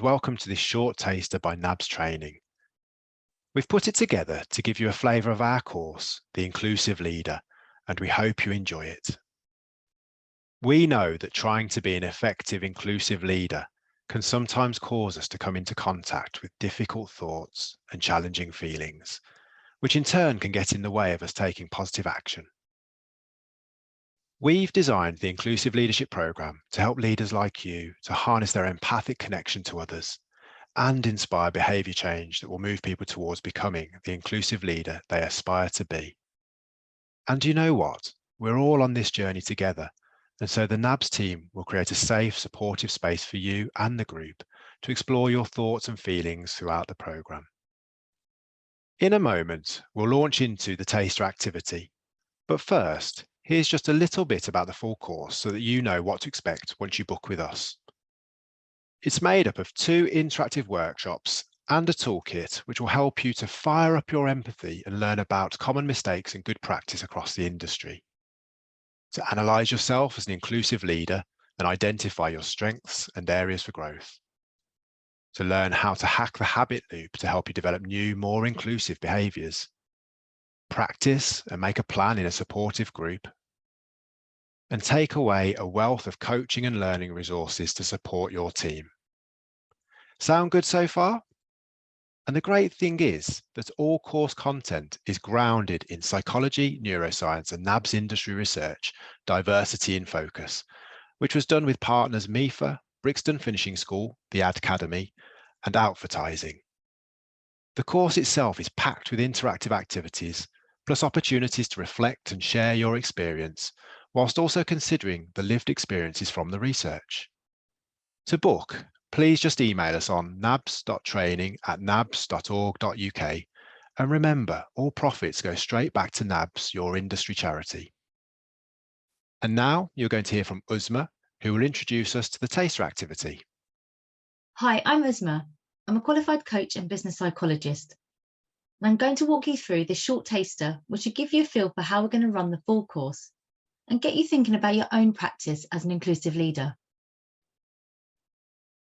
Welcome to this short taster by NABS Training. We've put it together to give you a flavour of our course, The Inclusive Leader, and we hope you enjoy it. We know that trying to be an effective inclusive leader can sometimes cause us to come into contact with difficult thoughts and challenging feelings, which in turn can get in the way of us taking positive action. We've designed the Inclusive Leadership Programme to help leaders like you to harness their empathic connection to others and inspire behaviour change that will move people towards becoming the inclusive leader they aspire to be. And you know what? We're all on this journey together, and so the NABS team will create a safe, supportive space for you and the group to explore your thoughts and feelings throughout the programme. In a moment, we'll launch into the taster activity, but first, here's just a little bit about the full course so that you know what to expect once you book with us. It's made up of 2 interactive workshops and a toolkit which will help you to fire up your empathy and learn about common mistakes and good practice across the industry. To analyse yourself as an inclusive leader and identify your strengths and areas for growth. To learn how to hack the habit loop to help you develop new, more inclusive behaviours. Practice and make a plan in a supportive group. And take away a wealth of coaching and learning resources to support your team. Sound good so far? And the great thing is that all course content is grounded in psychology, neuroscience, and NABS industry research, diversity in focus, which was done with partners MIFA, Brixton Finishing School, the Ad Academy, and Outvertising. The course itself is packed with interactive activities, plus opportunities to reflect and share your experience, whilst also considering the lived experiences from the research. To book, please just email us on nabs.training@nabs.org.uk, and remember, all profits go straight back to NABS, your industry charity. And now you're going to hear from Uzma, who will introduce us to the taster activity. Hi, I'm Uzma. I'm a qualified coach and business psychologist. And I'm going to walk you through this short taster, which will give you a feel for how we're going to run the full course and get you thinking about your own practice as an inclusive leader.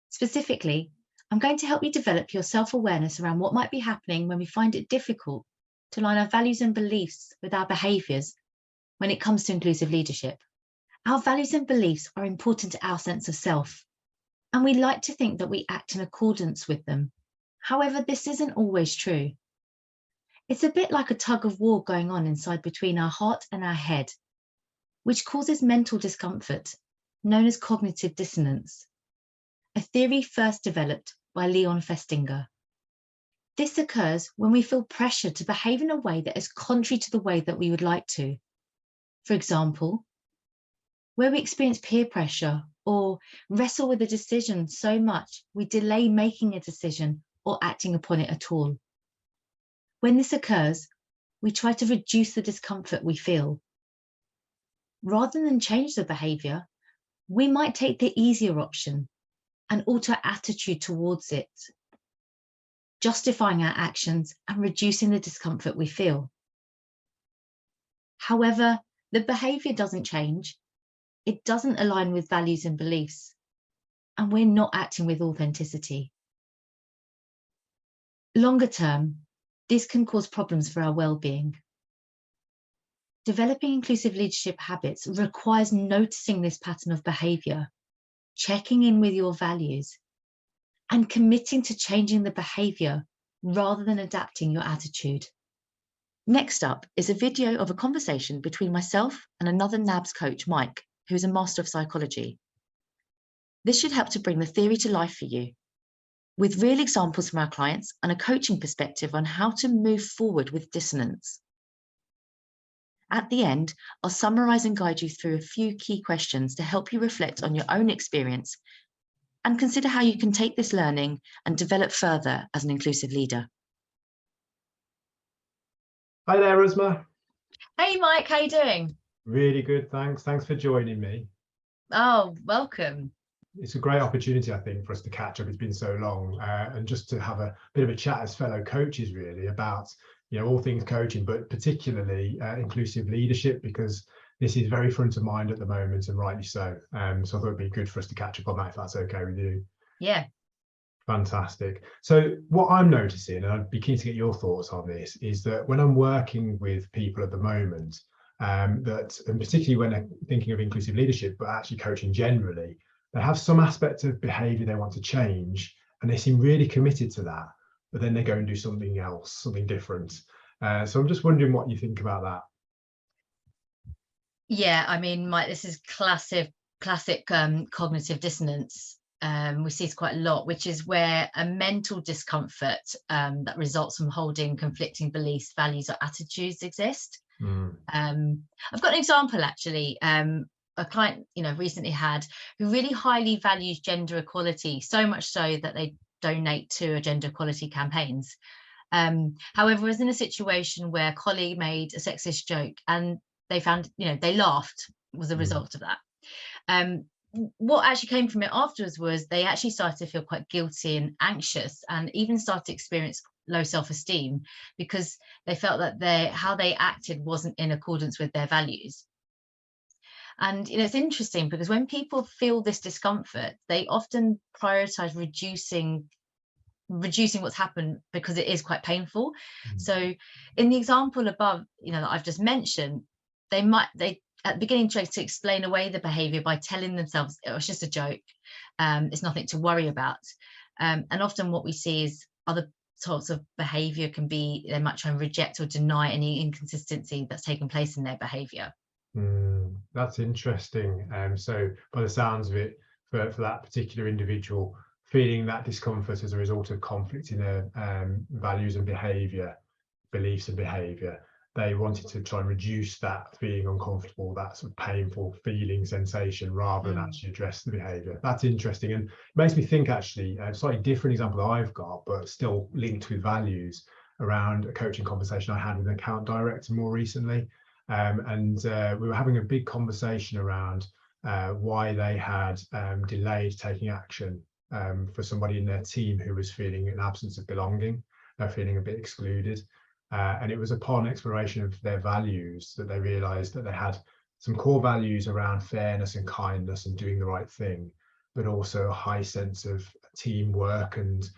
Specifically, I'm going to help you develop your self-awareness around what might be happening when we find it difficult to align our values and beliefs with our behaviours when it comes to inclusive leadership. Our values and beliefs are important to our sense of self, and we like to think that we act in accordance with them. However, this isn't always true. It's a bit like a tug of war going on inside between our heart and our head, which causes mental discomfort, known as cognitive dissonance, a theory first developed by Leon Festinger. This occurs when we feel pressure to behave in a way that is contrary to the way that we would like to. For example, where we experience peer pressure or wrestle with a decision so much we delay making a decision or acting upon it at all. When this occurs, we try to reduce the discomfort we feel. Rather than change the behaviour, we might take the easier option and alter attitude towards it, justifying our actions and reducing the discomfort we feel. However, the behaviour doesn't change, it doesn't align with values and beliefs, and we're not acting with authenticity. Longer term, this can cause problems for our well-being. Developing inclusive leadership habits requires noticing this pattern of behaviour, checking in with your values, and committing to changing the behaviour rather than adapting your attitude. Next up is a video of a conversation between myself and another NABS coach, Mike, who is a Master of Psychology. This should help to bring the theory to life for you, with real examples from our clients and a coaching perspective on how to move forward with dissonance. At the end, I'll summarise and guide you through a few key questions to help you reflect on your own experience and consider how you can take this learning and develop further as an inclusive leader. Hi there, Uzma. Hey Mike, how you doing? Really good, thanks. Thanks for joining me. Oh, welcome. It's a great opportunity, I think, for us to catch up. It's been so long, and just to have a bit of a chat as fellow coaches, really, about all things coaching, but particularly inclusive leadership, because this is very front of mind at the moment, and rightly so. So I thought it'd be good for us to catch up on that, if that's okay with you. Yeah. Fantastic. So what I'm noticing, and I'd be keen to get your thoughts on this, is that when I'm working with people at the moment, and particularly when they're thinking of inclusive leadership, but actually coaching generally, they have some aspect of behaviour they want to change, and they seem really committed to that, but then they go and do something else, something different. So I'm just wondering what you think about that. Yeah, I mean, this is classic cognitive dissonance. We see it quite a lot, which is where a mental discomfort that results from holding conflicting beliefs, values, or attitudes exist. I've got an example actually. A client, recently had, who really highly values gender equality, so much so that they donate to a gender equality campaigns. However, was in a situation where a colleague made a sexist joke, and they found, they laughed was a result of that. What actually came from it afterwards was they actually started to feel quite guilty and anxious, and even started to experience low self-esteem, because they felt that how they acted wasn't in accordance with their values. And it's interesting because when people feel this discomfort, they often prioritize reducing what's happened, because it is quite painful. So in the example above, that I've just mentioned, they at the beginning try to explain away the behavior by telling themselves it was just a joke, it's nothing to worry about. And often what we see is other sorts of behavior can be, they might try and reject or deny any inconsistency that's taken place in their behavior. That's interesting. So by the sounds of it, for that particular individual, feeling that discomfort as a result of conflict in their values and behavior, beliefs and behavior, they wanted to try and reduce that feeling uncomfortable, that sort of painful feeling sensation, rather than actually address the behavior. That's interesting, and it makes me think actually a slightly different example that I've got, but still linked with values, around a coaching conversation I had with an account director more recently. We were having a big conversation around why they had delayed taking action for somebody in their team who was feeling an absence of belonging, feeling a bit excluded. And it was upon exploration of their values that they realized that they had some core values around fairness and kindness and doing the right thing, but also a high sense of teamwork and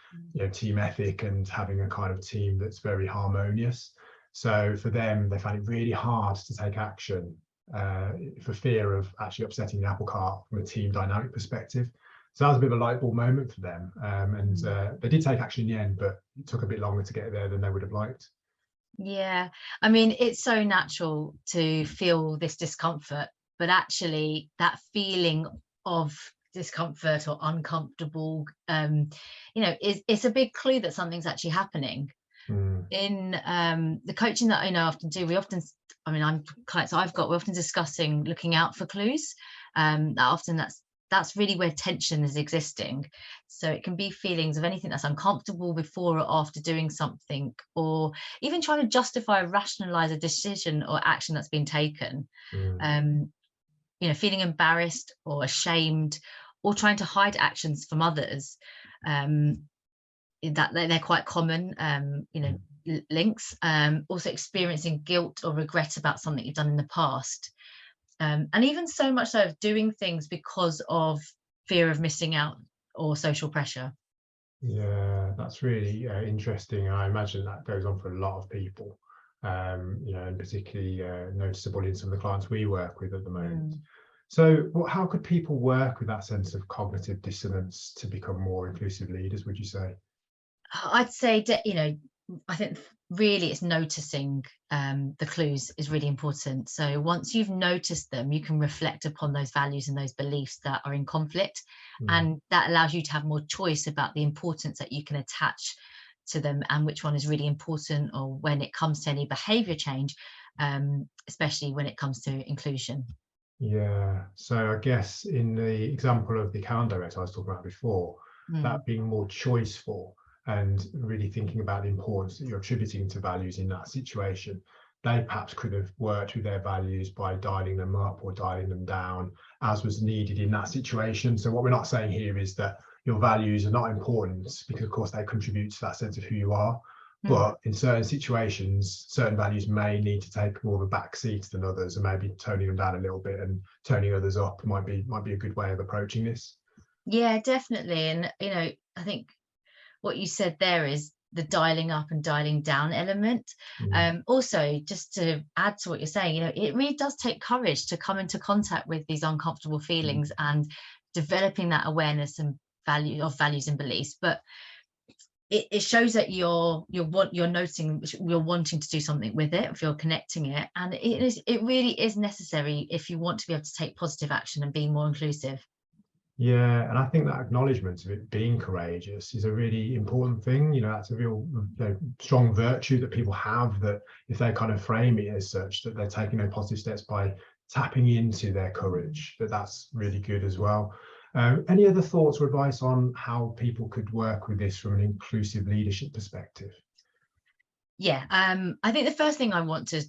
team ethic, and having a kind of team that's very harmonious. So for them, they found it really hard to take action for fear of actually upsetting the apple cart from a team dynamic perspective. So that was a bit of a light bulb moment for them. They did take action in the end, but it took a bit longer to get there than they would have liked. Yeah, I mean, it's so natural to feel this discomfort, but actually that feeling of discomfort or uncomfortable, it's a big clue that something's actually happening. In the coaching that I know often do, we're often discussing looking out for clues. That's really where tension is existing. So it can be feelings of anything that's uncomfortable before or after doing something, or even trying to justify or rationalize a decision or action that's been taken. Feeling embarrassed or ashamed, or trying to hide actions from others. That they're quite common, links. Also experiencing guilt or regret about something you've done in the past. And even so much so of doing things because of fear of missing out or social pressure. Yeah, that's really interesting. I imagine that goes on for a lot of people, and particularly noticeable in some of the clients we work with at the moment. So how could people work with that sense of cognitive dissonance to become more inclusive leaders, would you say? I'd say, I think really it's noticing the clues is really important. So once you've noticed them, you can reflect upon those values and those beliefs that are in conflict, and that allows you to have more choice about the importance that you can attach to them, and which one is really important, or when it comes to any behavior change, especially when it comes to inclusion. Yeah, so I guess in the example of the account director I was talking about before, that being more choiceful and really thinking about the importance that you're attributing to values in that situation, they perhaps could have worked with their values by dialing them up or dialing them down as was needed in that situation. So what we're not saying here is that your values are not important, because of course they contribute to that sense of who you are. But in certain situations, certain values may need to take more of a back seat than others, and maybe toning them down a little bit and toning others up might be a good way of approaching this. Yeah, definitely. And I think what you said there is the dialing up and dialing down element. Also, just to add to what you're saying, it really does take courage to come into contact with these uncomfortable feelings and developing that awareness and values and beliefs. But it shows that you're noticing, you're wanting to do something with it, if you're connecting it, and it really is necessary if you want to be able to take positive action and be more inclusive. Yeah, and I think that acknowledgement of it being courageous is a really important thing. That's a real strong virtue that people have, that if they kind of frame it as such, that they're taking those positive steps by tapping into their courage, that's really good as well. Any other thoughts or advice on how people could work with this from an inclusive leadership perspective? Yeah, I think the first thing I want to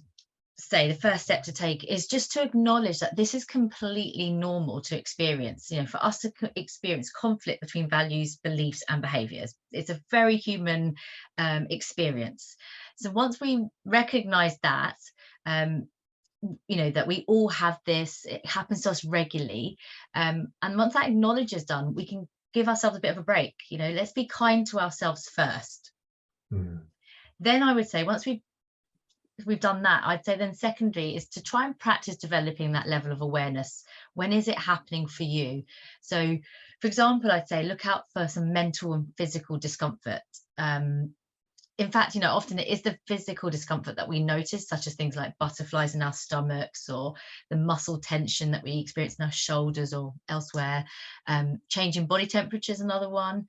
say, the first step to take, is just to acknowledge that this is completely normal to experience. For us to experience conflict between values, beliefs and behaviors, it's a very human experience. So once we recognize that, that we all have this, it happens to us regularly, and once that acknowledge is done, we can give ourselves a bit of a break. Let's be kind to ourselves first. Then I would say, once we've done that, I'd say then secondly is to try and practice developing that level of awareness. When is it happening for you? So, for example, I'd say look out for some mental and physical discomfort. In fact, often it is the physical discomfort that we notice, such as things like butterflies in our stomachs, or the muscle tension that we experience in our shoulders or elsewhere. Changing body temperature is another one.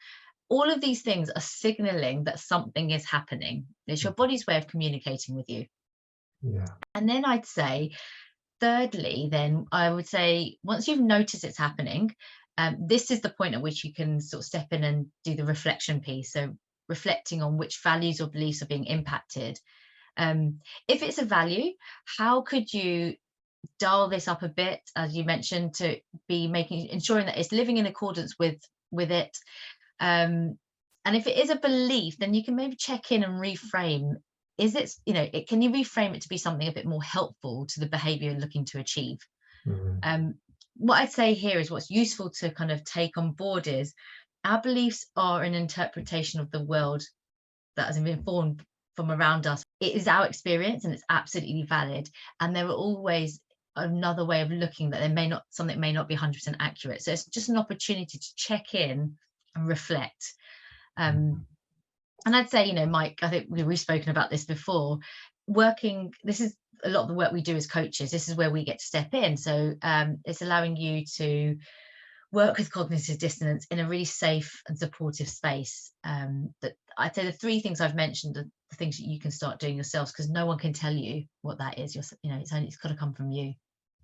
All of these things are signaling that something is happening. It's your body's way of communicating with you. Yeah. And then I'd say, thirdly, then I would say, once you've noticed it's happening, this is the point at which you can sort of step in and do the reflection piece. So reflecting on which values or beliefs are being impacted. If it's a value, how could you dial this up a bit, as you mentioned, to be ensuring that it's living in accordance with it. And if it is a belief, then you can maybe check in and reframe. Is it, can you reframe it to be something a bit more helpful to the behavior you're looking to achieve? What I'd say here is what's useful to kind of take on board is our beliefs are an interpretation of the world that has been formed from around us. It is our experience and it's absolutely valid. And there are always another way of looking that something may not be 100% accurate. So it's just an opportunity to check in and reflect. And I'd say, Mike, I think we've spoken about this before. This is a lot of the work we do as coaches. This is where we get to step in. So it's allowing you to work with cognitive dissonance in a really safe and supportive space. That I'd say the three things I've mentioned are the things that you can start doing yourselves, because no one can tell you what that is. It's got to come from you.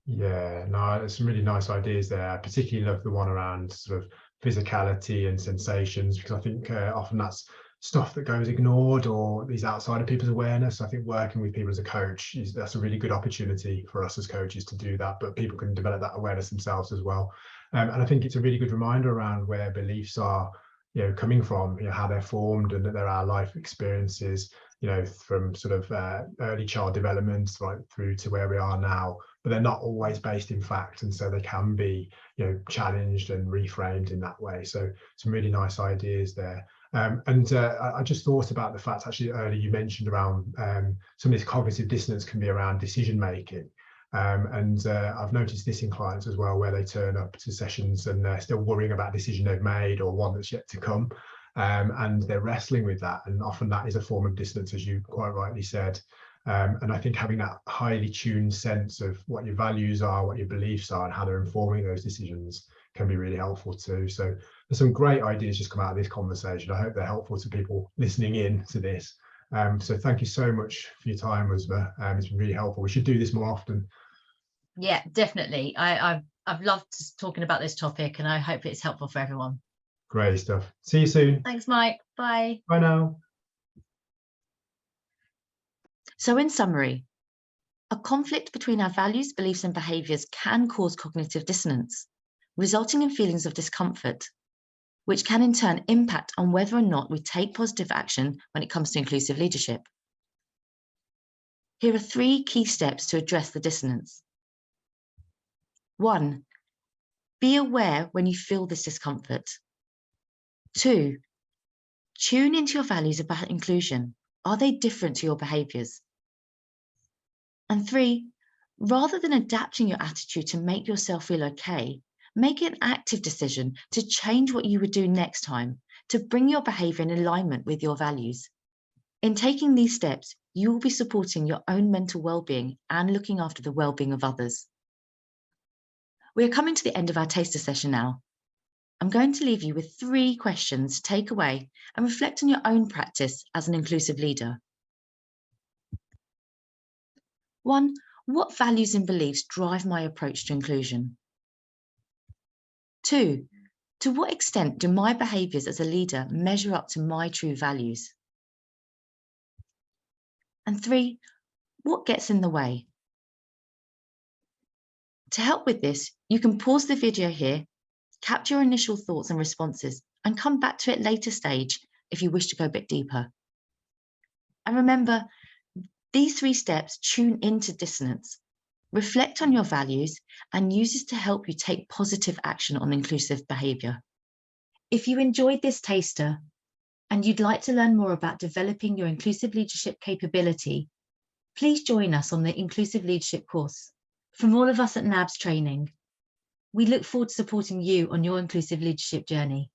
Yeah, no, there's some really nice ideas there. I particularly love the one around sort of physicality and sensations, because I think often that's stuff that goes ignored or is outside of people's awareness. I think working with people as a coach that's a really good opportunity for us as coaches to do that, but people can develop that awareness themselves as well. And I think it's a really good reminder around where beliefs are coming from, how they're formed, and that there are life experiences, from sort of early child development right through to where we are now, but they're not always based in fact, and so they can be challenged and reframed in that way. So some really nice ideas there. I just thought about the fact, actually, earlier you mentioned around some of this cognitive dissonance can be around decision making. I've noticed this in clients as well, where they turn up to sessions and they're still worrying about a decision they've made or one that's yet to come. And they're wrestling with that. And often that is a form of dissonance, as you quite rightly said. And I think having that highly tuned sense of what your values are, what your beliefs are, and how they're informing those decisions can be really helpful too. So there's some great ideas just come out of this conversation. I hope they're helpful to people listening in to this. So thank you so much for your time, Uzma. It's been really helpful. We should do this more often. Yeah, definitely. I've loved talking about this topic, and I hope it's helpful for everyone. Great stuff. See you soon. Thanks, Mike. Bye. Bye now. So in summary, a conflict between our values, beliefs, and behaviours can cause cognitive dissonance, resulting in feelings of discomfort, which can in turn impact on whether or not we take positive action when it comes to inclusive leadership. Here are 3 key steps to address the dissonance. 1, be aware when you feel this discomfort. 2, Tune into your values about inclusion. Are they different to your behaviours? And 3, rather than adapting your attitude to make yourself feel okay, make an active decision to change what you would do next time to bring your behaviour in alignment with your values. In taking these steps, you will be supporting your own mental well-being and looking after the well-being of others. We are coming to the end of our taster session now. I'm going to leave you with 3 questions to take away and reflect on your own practice as an inclusive leader. 1, what values and beliefs drive my approach to inclusion? 2, to what extent do my behaviours as a leader measure up to my true values? And 3, what gets in the way? To help with this, you can pause the video here, capture your initial thoughts and responses, and come back to it later stage if you wish to go a bit deeper. And remember, these 3 steps tune into dissonance, reflect on your values, and use this to help you take positive action on inclusive behaviour. If you enjoyed this taster and you'd like to learn more about developing your inclusive leadership capability, please join us on the Inclusive Leadership course. From all of us at NABS Training, we look forward to supporting you on your inclusive leadership journey.